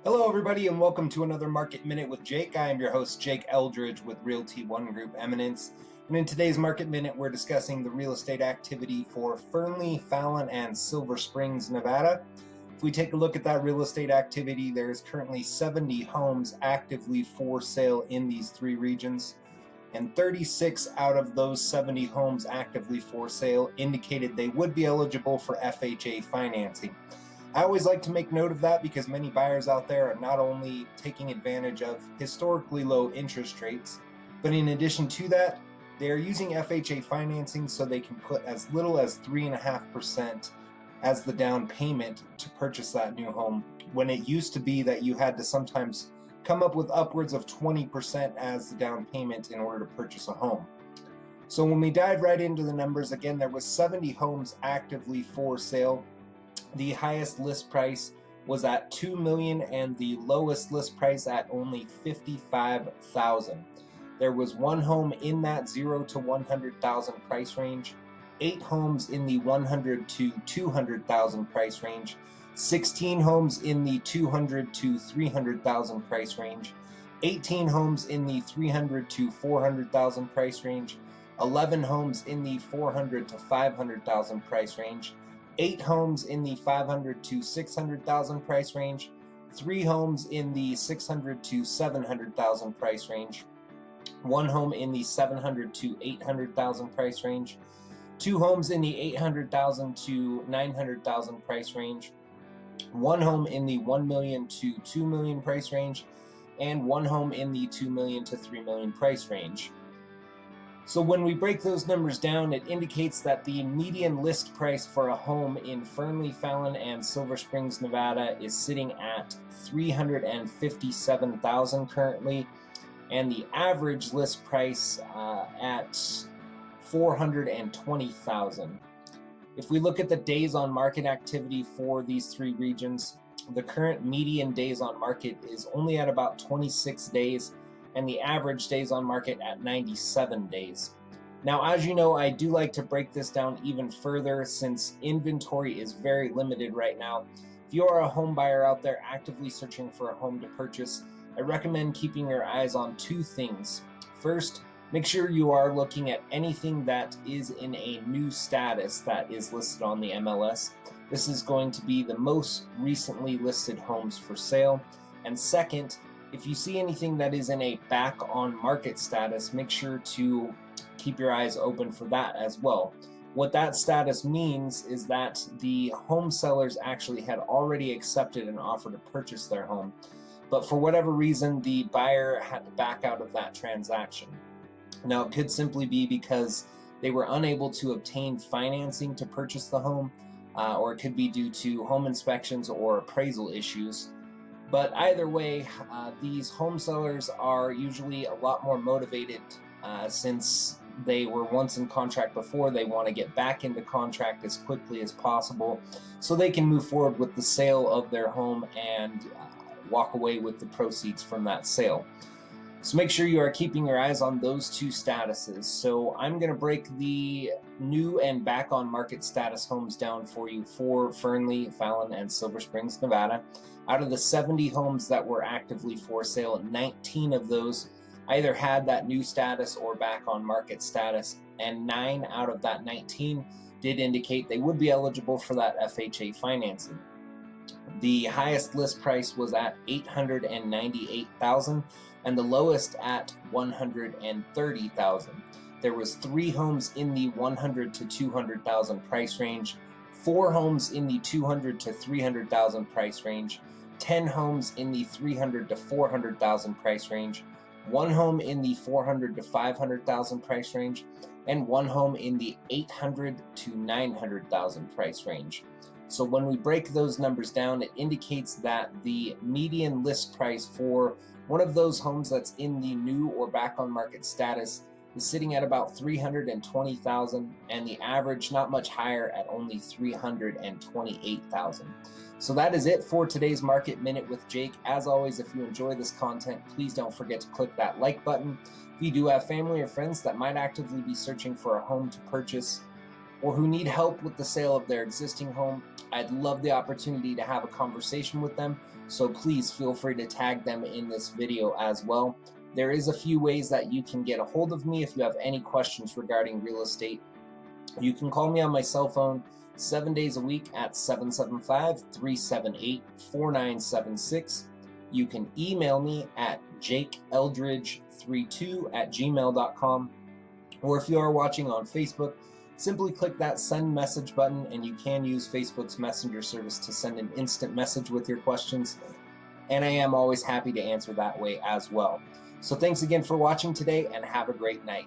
Hello, everybody, and welcome to another Market Minute with Jake. I am your host, Jake Eldridge with Realty One Group Eminence. And in today's Market Minute, we're discussing the real estate activity for Fernley, Fallon, and Silver Springs, Nevada. If we take a look at that real estate activity, there is currently 70 homes actively for sale in these three regions. And 36 out of those 70 homes actively for sale indicated they would be eligible for FHA financing. I always like to make note of that because many buyers out there are not only taking advantage of historically low interest rates, but in addition to that, they are using FHA financing so they can put as little as 3.5% as the down payment to purchase that new home, when it used to be that you had to sometimes come up with upwards of 20% as the down payment in order to purchase a home. So when we dive right into the numbers, again, there was 70 homes actively for sale. The highest list price was at $2 million and the lowest list price at only $55,000. There was one home in that $0 to $100,000 price range, 8 homes in the $100,000 to $200,000 price range, 16 homes in the $200,000 to $300,000 price range, 18 homes in the $300,000 to $400,000 price range, 11 homes in the $400,000 to $500,000 price range, 8 homes in the $500,000 to $600,000 price range, 3 homes in the $600,000 to $700,000 price range, 1 home in the $700,000 to $800,000 price range, 2 homes in the $800,000 to $900,000 price range, 1 home in the $1 million to $2 million price range, and 1 home in the $2 million to $3 million price range. So when we break those numbers down, it indicates that the median list price for a home in Fernley, Fallon, and Silver Springs, Nevada is sitting at $357,000 currently, and the average list price at $420,000. If we look at the days on market activity for these three regions, the current median days on market is only at about 26 days, and the average days on market at 97 days. Now, as you know, I do like to break this down even further since inventory is very limited right now. If you are a home buyer out there actively searching for a home to purchase, I recommend keeping your eyes on 2 things. First, make sure you are looking at anything that is in a new status that is listed on the MLS. This is going to be the most recently listed homes for sale. And second, if you see anything that is in a back on market status, make sure to keep your eyes open for that as well. What that status means is that the home sellers actually had already accepted an offer to purchase their home, but for whatever reason, the buyer had to back out of that transaction. Now, it could simply be because they were unable to obtain financing to purchase the home, or it could be due to home inspections or appraisal issues. But either way, these home sellers are usually a lot more motivated since they were once in contract before. They want to get back into contract as quickly as possible so they can move forward with the sale of their home and walk away with the proceeds from that sale. So make sure you are keeping your eyes on those 2 statuses. So I'm going to break the new and back on market status homes down for you for Fernley, Fallon, and Silver Springs, Nevada. Out of the 70 homes that were actively for sale, 19 of those either had that new status or back on market status, and 9 out of that 19 did indicate they would be eligible for that FHA financing. The highest list price was at $898,000 and the lowest at $130,000. There was 3 homes in the $100,000 to $200,000 price range, 4 homes in the $200,000 to $300,000 price range, 10 homes in the $300,000 to $400,000 price range, 1 home in the $400,000 to $500,000 price range, and 1 home in the $800,000 to $900,000 price range. So when we break those numbers down, it indicates that the median list price for one of those homes that's in the new or back on market status is sitting at about $320,000, and the average not much higher at only $328,000. So that is it for today's Market Minute with Jake. As always, if you enjoy this content, please don't forget to click that like button. If you do have family or friends that might actively be searching for a home to purchase, or who need help with the sale of their existing home, I'd love the opportunity to have a conversation with them, so please feel free to tag them in this video as well. There is a few ways that you can get a hold of me if you have any questions regarding real estate. You can call me on my cell phone 7 days a week at 775-378-4976. You can email me at jakeeldridge32@gmail.com. Or if you are watching on Facebook, simply click that send message button, and you can use Facebook's messenger service to send an instant message with your questions. And I am always happy to answer that way as well. So thanks again for watching today, and have a great night.